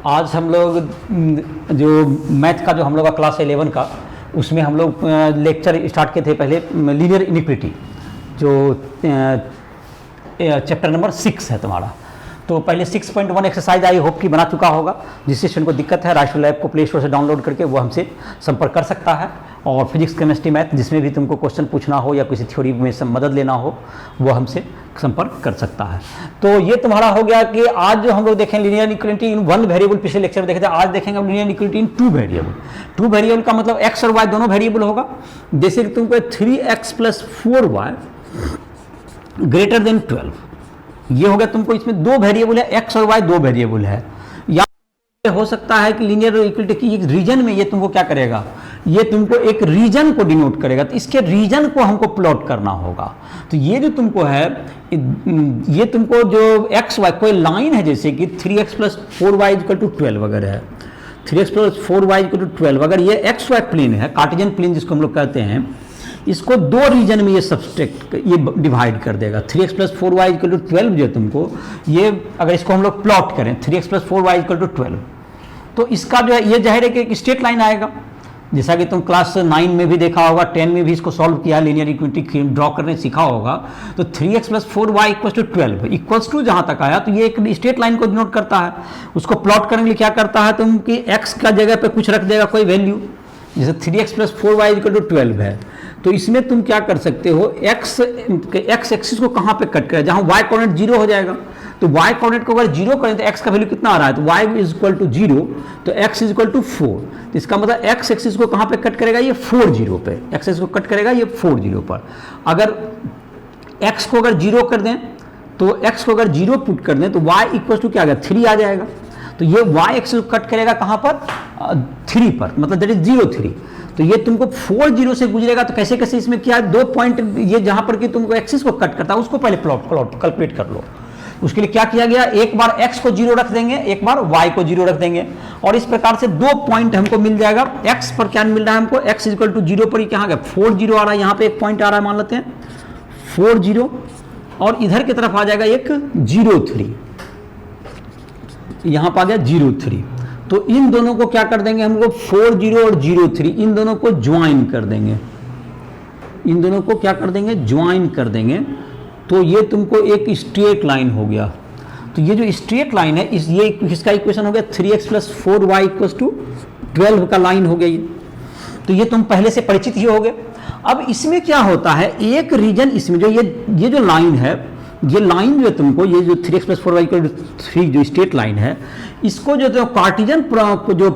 आज हम लोग जो मैथ का जो हम लोग का क्लास 11 का, उसमें हम लोग लेक्चर स्टार्ट किए थे पहले लीनियर इनिक्विटी, जो चैप्टर नंबर 6 है तुम्हारा। तो पहले 6.1 एक्सरसाइज आई होप कि बना चुका होगा। जिस स्टूडेंट को दिक्कत है राइट लैब को प्ले स्टोर से डाउनलोड करके वो हमसे संपर्क कर सकता है। और फिजिक्स केमिस्ट्री मैथ जिसमें भी तुमको क्वेश्चन पूछना हो या किसी थ्योरी में से मदद लेना हो वो हमसे संपर्क कर सकता है। तो ये तुम्हारा हो गया कि आज जो हम लोग देखें linear inequality in one variable, पिछले लेक्चर में देखे थे, आज देखेंगे हम लीनियर इनिक्वालिटी इन टू वेरिएबल। टू वेरिएबल का मतलब एक्स और वाई दोनों वेरिएबल होगा। जैसे कि तुमको 3x + 4y ग्रेटर देन 12, ये हो गया तुमको। इसमें दो वेरिएबल है, एक्स और वाई दो वेरिएबल है। या हो सकता है कि लीनियर इक्विलिटी की एक रीजन में ये तुमको क्या करेगा, ये तुमको एक रीजन को डिनोट करेगा। तो इसके रीजन को हमको प्लॉट करना होगा। तो ये जो तुमको है, ये तुमको जो एक्स वाई कोई लाइन है, जैसे कि 3x + 4y = 12 अगर है, 3x + 4y = 12, अगर ये एक्स वाई प्लेन है, कार्टेशियन प्लेन जिसको हम लोग कहते हैं, इसको दो रीजन में ये सब्सट्रैक्ट, ये डिवाइड कर देगा। 3x + 4y = 12 जो तुमको, ये अगर इसको हम लोग प्लॉट करें 3x + 4y = 12, तो इसका जो है ये जाहिर है कि एक स्ट्रेट लाइन आएगा। जैसा कि तुम क्लास 9 में भी देखा होगा, 10 में भी इसको सॉल्व किया, लीनियर इक्विलिटी ड्रॉ करने सीखा होगा। तो 3x + 4y = 12 इक्वल्स टू जहाँ तक आया, तो ये एक स्ट्रेट लाइन को डिनोट करता है। उसको प्लॉट करने के लिए क्या करता है तुम कि x का जगह पे कुछ रख देगा, कोई वैल्यू। जैसे 3x + 4y = 12 है, तो इसमें तुम क्या कर सकते हो, x एक्सिस को कहाँ पे कट करें, जहाँ y कोऑर्डिनेट 0 हो जाएगा। तो y कोऑर्डिनेट को अगर 0 करें तो x का वैल्यू कितना आ रहा है, तो y = 0, तो x = 4। तो इसका मतलब x एक्सिस को कहाँ पे कट करेगा, ये 4 0 पे, x एक्सिस को कट करेगा ये 4 0 पर। अगर x को अगर 0 कर दें, तो x को अगर 0 पुट कर दें तो y = क्या आ गया, 3 आ जाएगा। तो ये y एक्सिस को कट करेगा कहाँ पर, 3 पर, मतलब दैट इज 0 3। तो ये तुमको 4 0 से गुजरेगा। तो कैसे कैसे इसमें क्या दो पॉइंट, ये जहां पर कि तुमको एक्सिस को कट करता है उसको पहले प्लॉट कैलकुलेट कर लो। उसके लिए क्या किया गया, एक बार x को 0 रख देंगे, एक बार y को 0 रख देंगे, और इस प्रकार से दो पॉइंट हमको मिल जाएगा। x पर क्या मिल रहा है हमको, x = 0 पर क्या आ गया, 4 0 आ रहा है, यहाँ पे एक पॉइंट आ रहा है, मान लेते हैं 4 0, और इधर की तरफ आ जाएगा एक 0 3, यहाँ पर आ गया 0 3। तो इन दोनों को क्या कर देंगे, हमको 4 0 और 0 3 इन दोनों को ज्वाइन कर देंगे, इन दोनों को क्या कर देंगे, ज्वाइन कर देंगे। तो ये तुमको एक स्ट्रेट लाइन हो गया। तो ये जो स्ट्रेट लाइन है, ये किसका इक्वेशन हो गया, 3x + 4y = 12 का लाइन हो गया ये। तो ये तुम पहले से परिचित ही हो गए। अब इसमें क्या होता है, एक रीजन इसमें जो ये जो लाइन है, ये लाइन जो तुमको, ये जो 3x + 4y = 3 जो स्ट्रेट लाइन है, इसको जो कार्टेशियन जो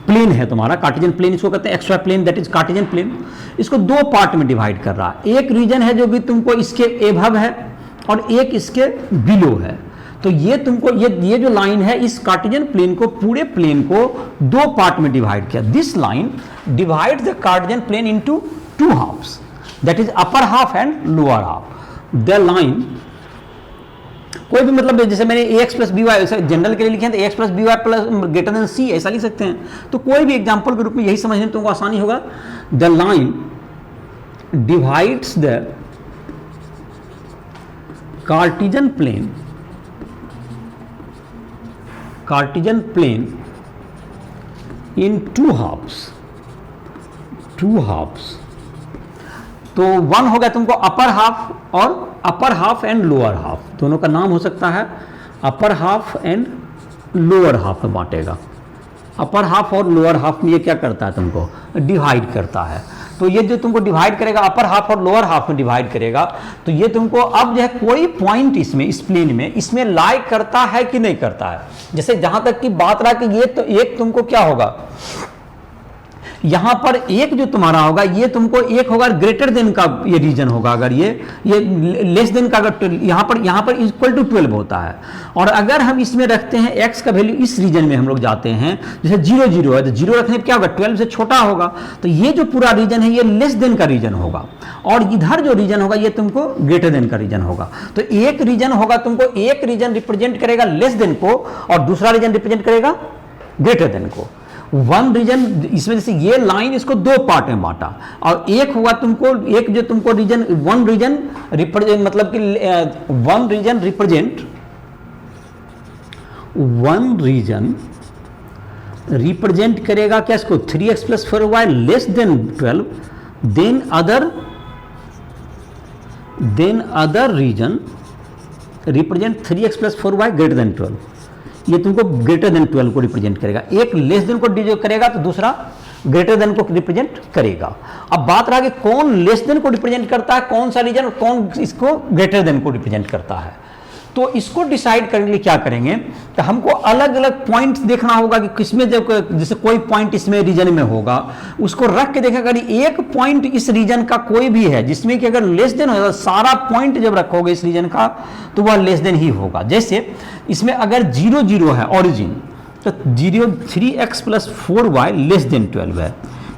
प्लेन है तुम्हारा, कार्टेशियन प्लेन इसको कहते हैं, X Y plane, that is Cartesian plane, इसको दो पार्ट में डिवाइड कर रहा है। एक रीजन है जो भी तुमको इसके एभव है और एक इसके बिलो है। तो ये तुमको ये जो लाइन है, इस कार्टेशियन प्लेन को, पूरे प्लेन को दो पार्ट में डिवाइड किया। This line divide the Cartesian plane into 2 halves, that is upper half and lower half. The line कोई भी, मतलब जैसे मैंने ax + by जनरल के लिए लिखे हैं तो ax + by > c ऐसा लिख सकते हैं। तो कोई भी एग्जांपल के रूप में यही समझने में तुमको आसानी होगा। The line divides the Cartesian plane in 2 halves. तो 1 हो गया तुमको अपर हाफ, और upper half and lower half, दोनों का नाम हो सकता है upper half and lower half में बांटेगा। अपर हाफ और लोअर हाफ में ये क्या करता है, तुमको डिवाइड करता है। तो ये जो तुमको डिवाइड करेगा, अपर हाफ और लोअर हाफ में डिवाइड करेगा, तो ये तुमको अब जो है कोई पॉइंट इसमें, इस प्लेन में, इसमें लाई करता है कि नहीं करता है। जैसे जहां तक की बात रहा कि ये तो एक तुमको क्या होगा, यहां पर एक जो तुम्हारा होगा, ये तुमको एक होगा ग्रेटर देन का ये रीजन होगा। अगर ये लेस देन का, अगर यहां पर = 12 होता है, और अगर हम इसमें रखते हैं x का वैल्यू, इस रीजन में हम लोग जाते हैं, जैसे 0 0 है, तो 0 रखने पर क्या होगा, 12 से छोटा होगा। तो ये जो पूरा रीजन है ये लेस देन का रीजन होगा, और इधर जो रीजन होगा ये तुमको ग्रेटर देन का रीजन होगा। तो एक रीजन होगा तुमको, एक रीजन रिप्रेजेंट करेगा लेस देन को, और दूसरा रीजन रिप्रेजेंट करेगा ग्रेटर देन को। वन रीजन, इसमें जैसे ये लाइन, इसको दो पार्ट में बांटा, और एक हुआ तुमको, एक जो तुमको रीजन, वन रीजन रिप्रेजेंट, मतलब कि वन रीजन रिप्रेजेंट करेगा क्या इसको, 3x plus 4y less than 12, then other region represent 3x plus 4y greater than 12। ये तुमको ग्रेटर देन 12 को रिप्रेजेंट करेगा, एक लेस देन को जो करेगा तो दूसरा ग्रेटर देन को रिप्रेजेंट करेगा। अब बात रहा कि कौन लेस देन को रिप्रेजेंट करता है, कौन सा रीजन, कौन इसको ग्रेटर देन को रिप्रेजेंट करता है। तो इसको डिसाइड करने के लिए क्या करेंगे, तो हमको अलग अलग पॉइंट्स देखना होगा कि किसमें जब जैसे कोई पॉइंट इसमें रीजन में होगा उसको रख के देखें, अगर एक पॉइंट इस रीजन का कोई भी है जिसमें कि अगर लेस देन होगा, सारा पॉइंट जब रखोगे इस रीजन का तो वह लेस देन ही होगा। जैसे इसमें अगर 0 0 है ऑरिजिन, तो 3x plus 4y less than 12 है,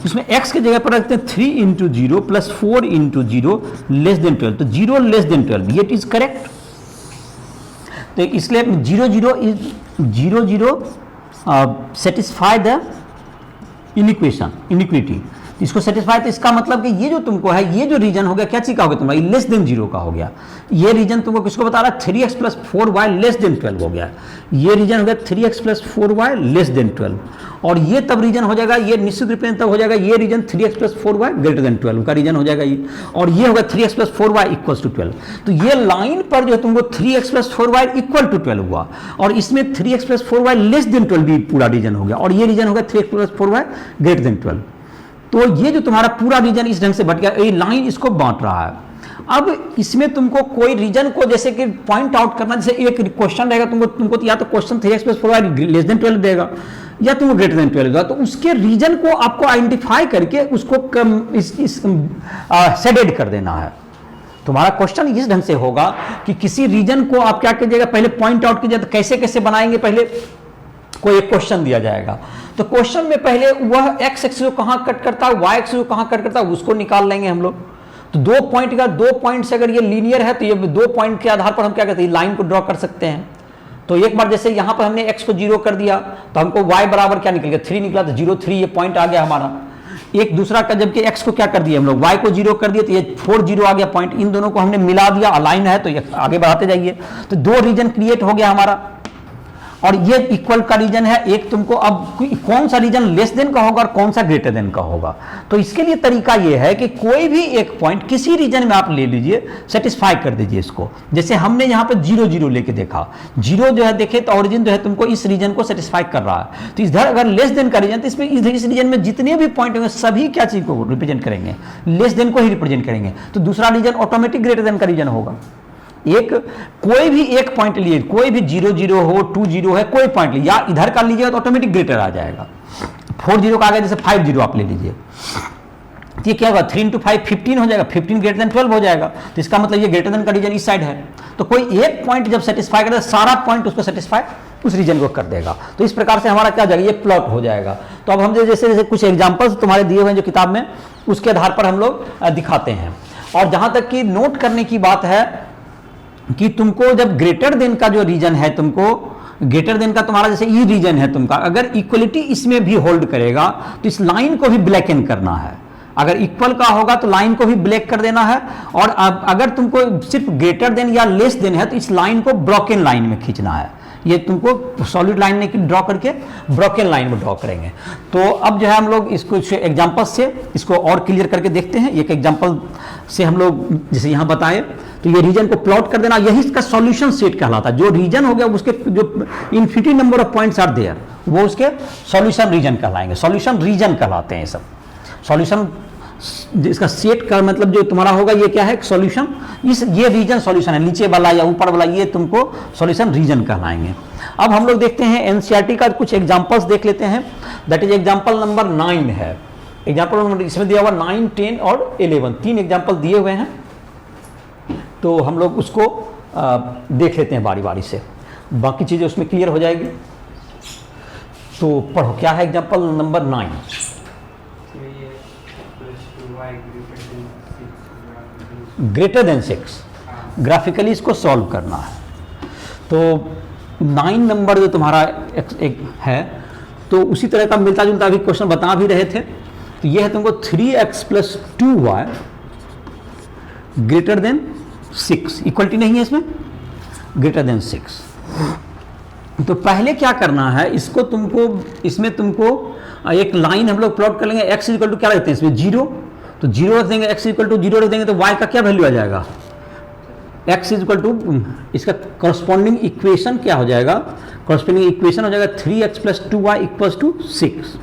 इसमें x के जगह पर रखते हैं 3 into 0 plus 4 into 0 less than 12, तो 0 लेस देन 12, ये इज करेक्ट। तो इसलिए 0 0 सेटिस्फाई द इनिक्विटी, इसको सेटिस्फाई, तो इसका मतलब कि ये जो तुमको है, ये जो रीजन हो गया क्या चीज का हो गया तुम्हारा, लेस देन 0 का हो गया। ये रीजन तुमको किसको बता रहा है, 3x plus 4y less than 12 हो गया। ये रीजन हो गया 3x plus 4y less than 12, और ये तब रीजन हो जाएगा, ये निश्चित रूप में तब हो जाएगा ये reason 3x plus 4y greater than 12 का रीजन हो जाएगा ये, और ये होगा 3x plus 4y equal to 12। तो ये लाइन पर जो तुमको 3x plus 4y equal to 12 हुआ, और इसमें 3x plus 4y less than 12 भी पूरा रीजन हो गया, और ये रीजन हो गया 3x plus 4y greater than 12। तो ये जो तुम्हारा पूरा रीजन इस ढंग से बट गया, ये लाइन इसको बांट रहा है। अब इसमें तुमको कोई रीजन को जैसे कि पॉइंट आउट करना, जैसे एक क्वेश्चन रहेगा तुमको या तो question 3x plus 4y less than 12 देगा या तुमको ग्रेटर देन 12 देगा, तो उसके रीजन को आपको आइडेंटिफाई करके उसको शेडेड कर देना है। तुम्हारा क्वेश्चन इस ढंग से होगा कि किसी रीजन को आप क्या कीजिएगा, पहले पॉइंट आउट कीजिए, तो कैसे कैसे बनाएंगे, पहले कोई एक क्वेश्चन दिया जाएगा, तो क्वेश्चन में पहले वह x एक्सिस को कहां कट करता है, y एक्सिस को कहां कट करता है, उसको निकाल लेंगे हम लोग। तो दो पॉइंट से अगर ये लीनियर है तो ये 2 पॉइंट के आधार पर हम क्या कहते हैं, लाइन को ड्रॉ कर सकते हैं। तो एक बार जैसे यहां पर हमने x को 0 कर दिया तो हमको y बराबर क्या निकल गया, 3 निकला, तो 0 3 ये पॉइंट आ गया हमारा। एक दूसरा का जबकि x को क्या कर दिया हम लोग, y को 0 कर दिया, तो ये 4 0 आ गया पॉइंट, इन दोनों को हमने मिला दिया, अलाइन है, तो ये आगे बढ़ाते जाइए, तो 2 रीजन क्रिएट हो गया हमारा, और ये इक्वल का रीजन है। एक तुमको अब कौन सा रीजन लेस देन का होगा और कौन सा ग्रेटर देन का होगा, तो इसके लिए तरीका ये है कि कोई भी एक पॉइंट किसी रीजन में आप ले लीजिए, सेटिस्फाई कर दीजिए इसको। जैसे हमने यहाँ पे 0 0 लेके देखा, 0 जो है देखे तो ऑरिजिन जो है तुमको इस रीजन को सेटिस्फाई कर रहा है, तो इधर अगर लेस देन का रीजन, तो इसमें इस रीजन में जितने भी पॉइंट होंगे सभी क्या चीज को रिप्रेजेंट करेंगे, लेस देन को ही रिप्रेजेंट करेंगे, तो दूसरा रीजन ऑटोमेटिक ग्रेटर देन का रीजन होगा। एक कोई भी एक पॉइंट लिए, कोई भी 0 0 हो, 2 0 है, कोई पॉइंट लीजिए, या इधर का लीजिएगा तो ऑटोमेटिक ग्रेटर आ जाएगा। 4 0 का आ गया, जैसे 5 0 आप ले लीजिए, तो ये क्या होगा, 3 into 5 15 हो जाएगा, 15 ग्रेटर देन 12 हो जाएगा, तो इसका मतलब ये ग्रेटर देन का रीजन इस साइड है। तो कोई एक पॉइंट जब सेटिस्फाई करता है, सारा पॉइंट उसको सेटिस्फाई उस रीजन को कर देगा। तो इस प्रकार से हमारा क्या जाएगा, ये प्लॉट हो जाएगा। तो अब हम जैसे जैसे कुछ एग्जाम्पल्स तुम्हारे दिए हुए हैं जो किताब में, उसके आधार पर हम लोग दिखाते हैं। और जहां तक कि नोट करने की बात है कि तुमको जब ग्रेटर देन का जो रीजन है, तुमको ग्रेटर देन का तुम्हारा जैसे ई रीजन है तुमका, अगर इक्वलिटी इसमें भी होल्ड करेगा तो इस लाइन को भी ब्लैकन करना है। अगर इक्वल का होगा तो लाइन को भी ब्लैक कर देना है, और अगर तुमको सिर्फ ग्रेटर देन या लेस देन है तो इस लाइन को ब्रोकन लाइन में खींचना है। ये तुमको सॉलिड लाइन में ड्रॉ करके ब्रोकन लाइन में ड्रॉ करेंगे। तो अब जो है हम लोग इसको एग्जांपल से इसको और क्लियर करके देखते हैं। एक एग्जांपल से हम लोग जैसे यहाँ बताए, तो ये रीजन को प्लॉट कर देना, यही इसका सॉल्यूशन सेट कहलाता है। जो रीजन हो गया उसके जो infinity number of points are there, वो उसके सॉल्यूशन रीजन कहलाएंगे, सॉल्यूशन रीजन कहलाते हैं सब। सॉल्यूशन इसका सेट का मतलब जो तुम्हारा होगा, ये क्या है, सॉल्यूशन, ये रीजन सॉल्यूशन है, नीचे वाला या ऊपर वाला ये तुमको सॉल्यूशन रीजन कहलाएंगे। अब हम लोग देखते हैं एनसीईआरटी का कुछ एग्जांपल्स देख लेते हैं। दैट इज एग्जांपल नंबर 9 है। एग्जांपल नंबर इसमें दिया हुआ 9, 10 और 11, 3 एग्जांपल दिए हुए हैं। तो हम लोग उसको देख लेते हैं बारी बारी से, बाकी चीजें उसमें क्लियर हो जाएगी। तो पढ़ो, क्या है example number 9। Greater than 6, graphically इसको सॉल्व करना है। तो 9 नंबर जो तुम्हारा एक है, तो उसी तरह का मिलता जुलता अभी क्वेश्चन बता भी रहे थे। तो ये है तुमको 3x plus 2y greater than 6, equality नहीं है इसमें, ग्रेटर देन 6। तो पहले क्या करना है, इसको तुमको, इसमें तुमको एक लाइन हम लोग प्लॉट कर लेंगे। एक्स इक्वल टू क्या रखते हैं इसमें, जीरो, तो जीरो रख देंगे, एक्स इक्वल टू जीरो रख देंगे, तो वाई का क्या वैल्यू आ जाएगा, एक्स इक्वल टू, इसका करस्पॉन्डिंग इक्वेशन क्या हो जाएगा, करस्पॉन्डिंग इक्वेशन हो जाएगा 3x plus 2y equals to 6।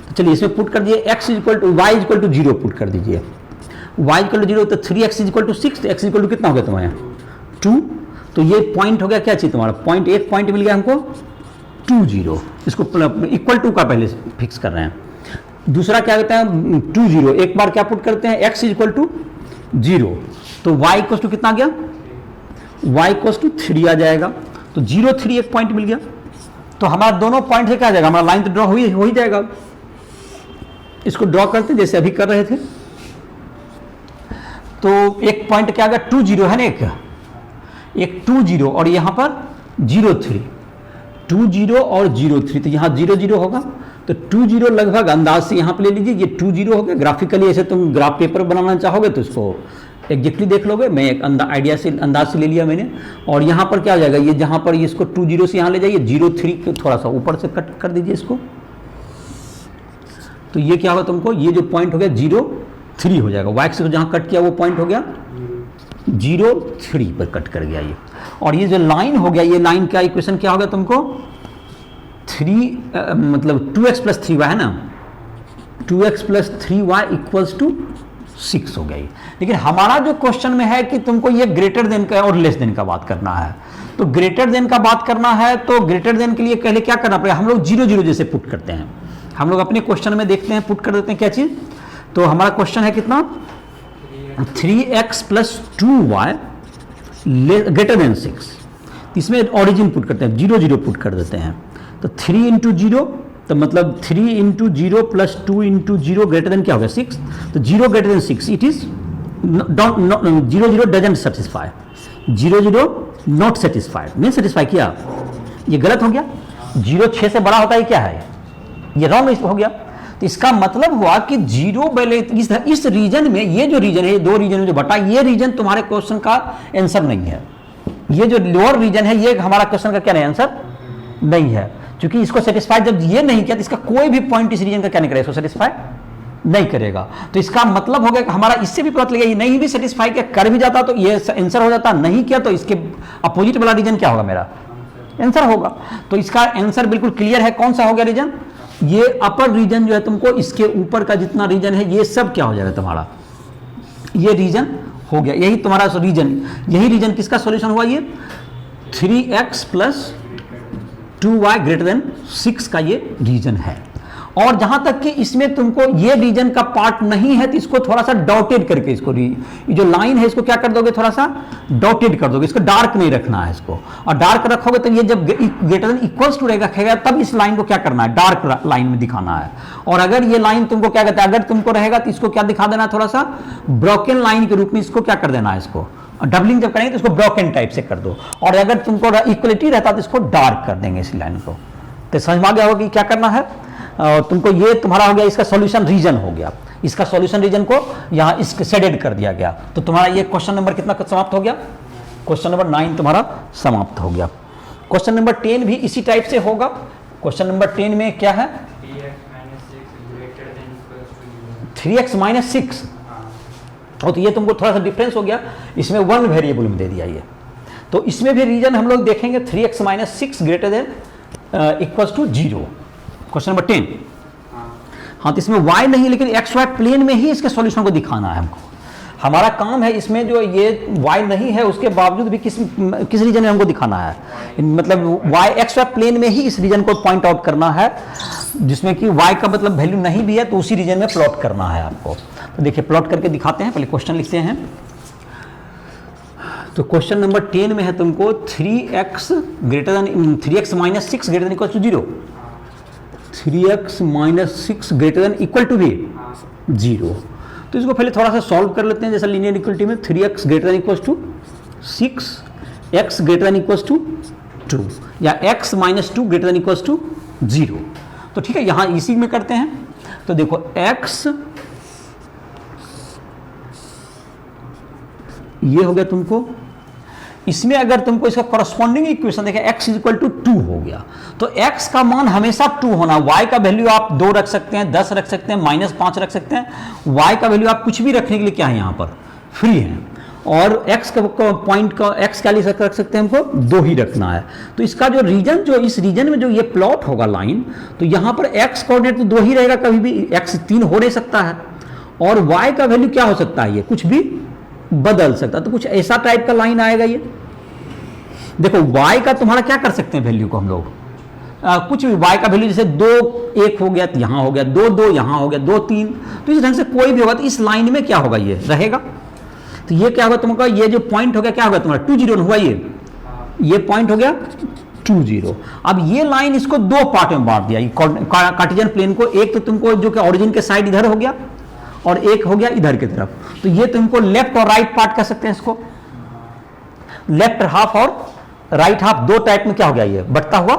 तो चलिए इसमें पुट कर दिए, x equal to Y equal to zero put कर दीजिए, y इक्वल टू जीरो, तो 3x इक्वल टू 6, तो x इक्वल टू कितना हो गया तुम्हारे 2, तो ये पॉइंट हो गया, क्या चाहिए तुम्हारा पॉइंट, एक पॉइंट मिल गया हमको 2 0, इसको इक्वल टू का पहले फिक्स कर रहे हैं। दूसरा क्या कहते हैं 2 0, एक बार क्या पुट करते हैं, x इक्वल टू 0, तो y इक्वल टू कितना आ गया, y इक्वल टू 3 आ जाएगा, तो 0 3 एक पॉइंट मिल गया, तो हमारा दोनों पॉइंट से क्या आ जाएगा, हमारा लाइन तो ड्रॉ हो ही जाएगा। इसको ड्रॉ करते जैसे अभी कर रहे थे, तो एक पॉइंट क्या आ गया 2 0 है ना, एक 2 0 और यहां पर 0 3, 2 0 और 0 3, तो यहां 0 0 होगा, तो 2 0 लगभग अंदाज से यहां पे ले लीजिए, ये 2 0 हो गया। ग्राफिकली ऐसे तुम ग्राफ पेपर बनाना चाहोगे तो इसको एग्जैक्टली देख लोगे, मैं एक आइडिया से अंदाज से ले लिया मैंने, और यहाँ पर क्या हो जाएगा, ये जहाँ पर इसको 2 0 से यहाँ ले जाइए, 0 3 को थोड़ा सा ऊपर से कट कर दीजिए इसको, तो ये क्या होगा तुमको, ये जो पॉइंट हो गया 0 3 हो जाएगा, वाई से जहाँ कट किया वो पॉइंट हो गया 0 3 पर कट कर गया ये, और ये जो लाइन हो गया, ये लाइन का इक्वेशन क्या हो गया तुमको 3 मतलब 2x प्लस 3y है ना, 2x plus 3y equals to 6 हो गई। लेकिन हमारा जो क्वेश्चन में है कि तुमको ये ग्रेटर देन का और लेस देन का बात करना है, तो ग्रेटर देन का बात करना है, तो ग्रेटर देन के लिए पहले क्या करना पड़ेगा, हम लोग 0 0 जैसे पुट करते हैं, हम लोग अपने क्वेश्चन में देखते हैं पुट कर देते हैं क्या चीज, तो हमारा क्वेश्चन है कितना 3x plus 2y greater than 6, इसमें ओरिजिन पुट करते हैं 0 0 पुट कर देते हैं, तो 3 इंटू 0, तो मतलब 3 into 0 plus 2 into 0 greater then क्या हो गया 6, तो 0 greater then 6 it is 0 0 doesn't satisfy, 0 0 not satisfied, नहीं सेटिस्फाई किया, ये गलत हो गया, 0 6 से बड़ा होता है क्या है, ये रॉन्ग हो गया। तो इसका मतलब हुआ कि 0 पहले इस रीजन में, ये जो रीजन है, ये दो रीजन में जो बटा, ये रीजन तुम्हारे क्वेश्चन का आंसर नहीं है, ये जो लोअर रीजन है ये हमारा क्वेश्चन का क्या नहीं आंसर नहीं है, क्योंकि इसको सेटिस्फाई जब ये नहीं किया तो इसका कोई भी पॉइंट इस रीजन का क्या नहीं करेगा, इसको सेटिस्फाई नहीं करेगा। तो इसका मतलब हो गया कि हमारा इससे भी पता लगेगा, ये नहीं भी सेटिस्फाई किया, कर भी जाता तो ये आंसर हो जाता, नहीं किया तो इसके अपोजिट वाला रीजन क्या होगा, मेरा आंसर होगा। तो इसका आंसर बिल्कुल क्लियर है, कौन सा हो गया रीजन, ये अपर रीजन जो है तुमको, इसके ऊपर का जितना रीजन है ये सब क्या हो जाएगा तुम्हारा, ये रीजन हो गया, यही तुम्हारा रीजन, यही रीजन किसका सॉल्यूशन हुआ, ये 3x plus 2y greater than 6 का ये रीजन है। और जहां तक कि इसमें तुमको ये रीजन का पार्ट नहीं है तो इसको थोड़ा सा डॉटेड करके, इसको ये जो लाइन है इसको क्या कर दोगे, थोड़ा सा डॉटेड कर दोगे, इसको डार्क नहीं रखना है इसको, और डार्क रखोगे तो ये जब ग्रेटर देन इक्वल्स टू रहेगा तब इस लाइन को क्या करना है, डार्क लाइन में दिखाना है। और अगर ये लाइन तुमको क्या कहता है, अगर तुमको रहेगा तो इसको क्या दिखा देना है, थोड़ा सा ब्रोकन लाइन के रूप में इसको क्या कर देना है, इसको डबलिंग जब करेंगे तो इसको ब्रोकन टाइप से कर दो, और अगर तुमको इक्वलिटी रहता तो इसको डार्क कर देंगे इस लाइन को। तो समझ में आ गया होगा कि क्या करना है, और तुमको ये तुम्हारा हो गया, इसका सॉल्यूशन रीजन हो गया, इसका सॉल्यूशन रीजन को यहाँ इसके शेडेड कर दिया गया। तो तुम्हारा ये क्वेश्चन नंबर कितना समाप्त हो गया, क्वेश्चन नंबर 9 तुम्हारा समाप्त हो गया। क्वेश्चन नंबर 10 भी इसी टाइप से होगा। क्वेश्चन नंबर 10 में क्या है, 3x माइनस 6, और तो ये तुमको थोड़ा सा डिफरेंस हो गया, इसमें 1 वेरिएबल में दे दिया ये, तो इसमें भी रीजन हम लोग देखेंगे 3x minus 6 greater than equals to 0, question number 10। हाँ, तो इसमें y नहीं लेकिन एक्स वाई प्लेन में ही इसके सॉल्यूशन को दिखाना है हमको, हमारा काम है इसमें जो ये y नहीं है उसके बावजूद भी किस रीजन में हमको दिखाना है, मतलब y एक्स वाई प्लेन में ही इस रीजन को पॉइंट आउट करना है, जिसमें कि y का मतलब वैल्यू नहीं भी है तो उसी रीजन में प्लॉट करना है आपको। तो देखिए प्लॉट करके दिखाते हैं, पहले क्वेश्चन लिखते हैं। तो क्वेश्चन नंबर 10 में है तुमको 3x minus 6 greater than equal to 0, 3x minus 6 greater than equal to भी 0। तो इसको पहले थोड़ा सा सॉल्व कर लेते हैं, जैसा लीनियर इक्वलिटी में 3x greater than equal to 6, x greater than equal to 2, या x minus 2 greater than equal to 0। तो ठीक है, यहाँ इसी में करते हैं। तो देखो x ये हो गया तुमको इसमें अगर तुमको इसका कॉरस्पॉन्डिंग इक्वेशन देखें x इज इक्वल टू 2 हो गया, तो x का मान हमेशा 2 होना, y का वैल्यू आप 2 रख सकते हैं, 10 रख सकते हैं, -5 रख सकते हैं, y का वैल्यू आप कुछ भी रखने के लिए क्या है यहाँ पर फ्री है, और x का पॉइंट का x क्या रख सकते हैं, हमको 2 ही रखना है। तो इसका जो रीजन, जो इस रीजन में जो ये प्लॉट होगा लाइन, तो यहाँ पर x कोऑर्डिनेट तो 2 ही रहेगा, कभी भी x 3 हो नहीं सकता है, और y का वैल्यू क्या हो सकता है, ये कुछ भी बदल सकता है। तो कुछ ऐसा टाइप का लाइन आएगा ये। देखो y का तुम्हारा क्या कर सकते हैं वैल्यू को हम लोग, कुछ भी y का वैल्यू जैसे 2 1 हो गया तो यहाँ हो गया, 2 2 यहाँ हो गया, 2 3, तो इस ढंग से कोई भी होगा तो इस लाइन में क्या होगा, ये रहेगा। तो ये क्या होगा तुमका, ये जो पॉइंट हो गया क्या होगा तुम्हारा 2 0 हुआ, ये पॉइंट हो गया 2 0। अब ये लाइन इसको 2 पार्ट में बांट दिया कार्टेशियन प्लेन को, एक तो तुमको जो कि ओरिजिन के साइड इधर हो गया और एक हो गया इधर की तरफ, तो ये तुमको लेफ्ट और राइट पार्ट कह सकते हैं इसको, लेफ्ट हाफ और राइट हाफ, 2 टाइप में क्या हो गया, ये बटता हुआ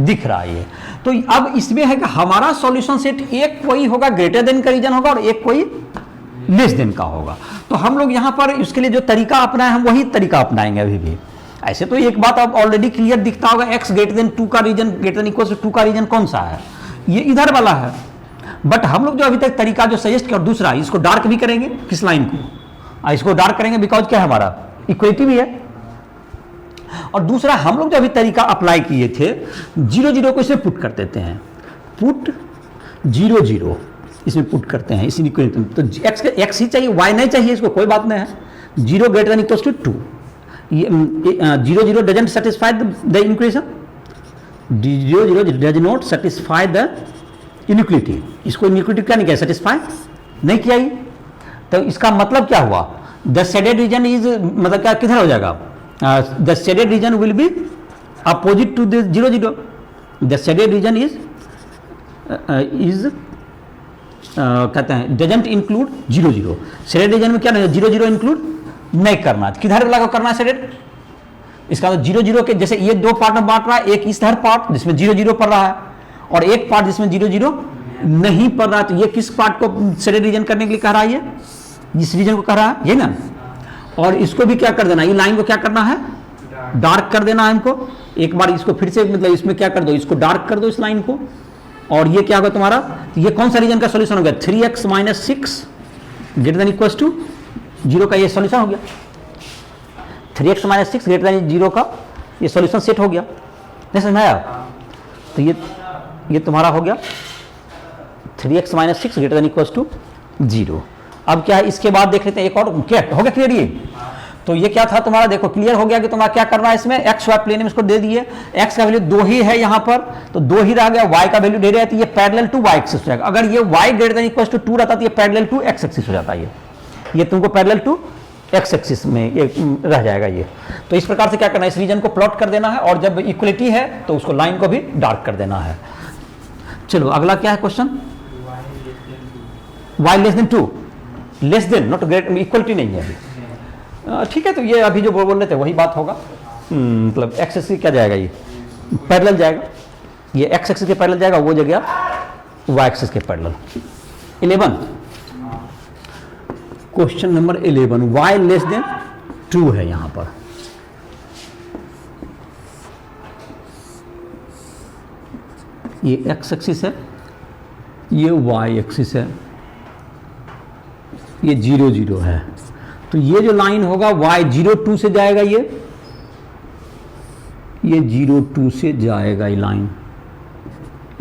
दिख रहा है ये। तो अब इसमें है कि हमारा सॉल्यूशन सेट एक कोई होगा ग्रेटर देन का रीजन होगा और एक कोई लेस देन का होगा। तो हम लोग यहाँ पर इसके लिए जो तरीका अपनाए हम वही तरीका अपनाएंगे अभी भी। ऐसे तो एक बात अब ऑलरेडी क्लियर दिखता होगा, x ग्रेटर देन 2 का region, greater than equal to 2 का रीजन कौन सा है, ये इधर वाला है। बट हम लोग जो अभी तक तरीका जो सजेस्ट किया, और दूसरा इसको डार्क भी करेंगे, किस लाइन को, इसको डार्क करेंगे बिकॉज क्या है हमारा इक्वलिटी भी है। और दूसरा हम लोग जो अभी तरीका अप्लाई किए थे, 0 0 को इसमें पुट कर देते हैं, पुट 0 0 इसमें पुट करते हैं, इसी इक्वेशन। तो x ही चाहिए, y नहीं चाहिए, इसको कोई बात नहीं है। 0 greater than equals to 2, 0 0 doesn't satisfy the equation, 0 0 does not satisfy the inequality. इसको इनइक्वालिटी क्या नहीं किया, सेटिस्फाई नहीं किया ही। तो इसका मतलब क्या हुआ, द शेडेड रीजन इज, मतलब क्या किधर हो जाएगा, the shaded region will be opposite to the 0 0। The shaded region is कहते हैं डजंट इंक्लूड 0 0। शेडेड रीजन में क्या नहीं, 0 0 इंक्लूड नहीं करना, किधर वाला को करना है शेडेड। इसका तो 0 0 के जैसे ये 2 पार्ट में बांट रहा है, एक इस हर पार्ट जिसमें 0 0 पड़ रहा है और एक पार्ट जिसमें 0 0 नहीं पड़ रहा है। तो ये किस पार्ट को शेडेड रीजन करने के लिए कह रहा है, ये जिस रीजन को कह रहा है ये ना। और इसको भी क्या कर देना, ये लाइन को क्या करना है, डार्क कर देना है हमको। एक बार इसको फिर से मतलब इसमें क्या कर दो, इसको डार्क कर दो इस लाइन को, और ये क्या होगा तुम्हारा, तो ये कौन सा रीजन का सॉल्यूशन हो गया, 3x - 6 greater than equals to 0 का ये सॉल्यूशन हो गया। 3x - 6 ग्रेटर देन 0 का ये सॉल्यूशन सेट हो गया, नहीं समझ में आया। तो ये तुम्हारा हो गया 3x - 6 greater than equals to 0। अब क्या है, इसके बाद देख लेते हैं एक और, क्या हो गया क्लियर ये। तो ये क्या था तुम्हारा, देखो क्लियर हो गया कि तुम्हारा क्या करना है इसमें, एक्स वाई प्लेन में इसको दे दिए, एक्स का वैल्यू 2 ही है यहाँ पर, तो 2 ही रह गया, वाई का वैल्यू दे रहा है, तो ये पैरेलल टू वाई एक्सिस हो जाएगा। अगर ये Y greater than equal to 2 रहता तो ये पैरेलल टू एक्स एक्सिस हो जाता है, ये तुमको पैरेलल टू एक्स एक्सिस में ये रह जाएगा ये। तो इस प्रकार से क्या करना है, इस रीजन को प्लॉट कर देना है, और जब इक्वलिटी है तो उसको लाइन को भी डार्क कर देना है। चलो अगला क्या है question, Y less than 2, less than not great, equality नहीं है अभी, ठीक है। तो ये अभी जो बोल रहे थे वही बात होगा, मतलब एक्स एक्सिस क्या जाएगा, ये पैरेलल जाएगा, ये एक्स एक्सिस के पैरेलल जाएगा, वो जगह वाई एक्सिस के parallel. 11 question number 11, Y less than 2 है यहां पर। ये एक्स एक्सिस है, ये वाई एक्सिस है, ये 0 0 है। तो ये जो लाइन होगा y 0 2 से जाएगा, ये 0 2 से जाएगा ये लाइन,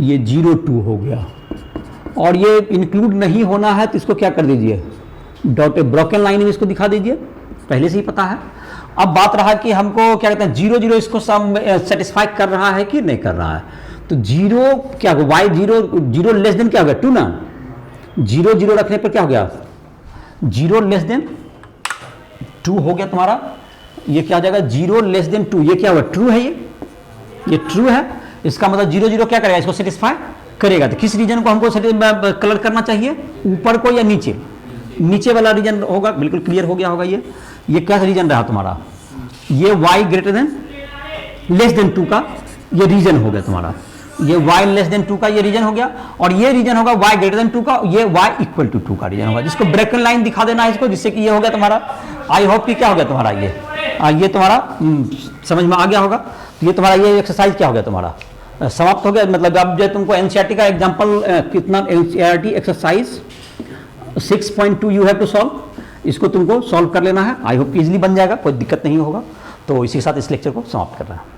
ये 0 2 हो गया। और ये इंक्लूड नहीं होना है तो इसको क्या कर दीजिए, डॉट ब्रोकन लाइन में इसको दिखा दीजिए, पहले से ही पता है। अब बात रहा कि हमको क्या कहते हैं 0 0 इसको सेटिस्फाई कर रहा है कि नहीं कर रहा है। तो 0 क्या होगा, y 0 लेस देन क्या हो गया 2 ना, 0 0 रखने पर क्या हो गया 0 लेस देन 2 हो गया तुम्हारा। ये क्या हो जाएगा 0 लेस देन 2, ये क्या हुआ ट्रू है, ये ट्रू है। इसका मतलब 0 0 क्या करेगा, इसको सेटिस्फाई करेगा। तो किस रीजन को हमको कलर करना चाहिए, ऊपर को या नीचे, नीचे वाला रीजन होगा, बिल्कुल क्लियर हो गया होगा। ये क्या रीजन रहा तुम्हारा, ये y greater than less than 2 का ये रीजन हो गया तुम्हारा, ये y लेस देन 2 का ये रीजन हो गया, और ये रीजन होगा y ग्रेटर देन 2 का, ये y इक्वल टू 2 का रीजन होगा, जिसको ब्रेकन लाइन दिखा देना है इसको, जिससे कि ये हो गया तुम्हारा। आई होप कि क्या हो गया तुम्हारा, ये ये तुम्हारा समझ में आ गया होगा। तो ये तुम्हारा ये एक्सरसाइज क्या हो गया तुम्हारा, समाप्त हो गया। मतलब अब जो तुमको एनसीईआरटी का एग्जांपल कितना, NCERT exercise 6.2 you have to solve, इसको तुमको सॉल्व कर लेना है। आई होप इजीली बन जाएगा, कोई दिक्कत नहीं होगा। तो इसी के साथ इस लेक्चर को समाप्त कर रहा है।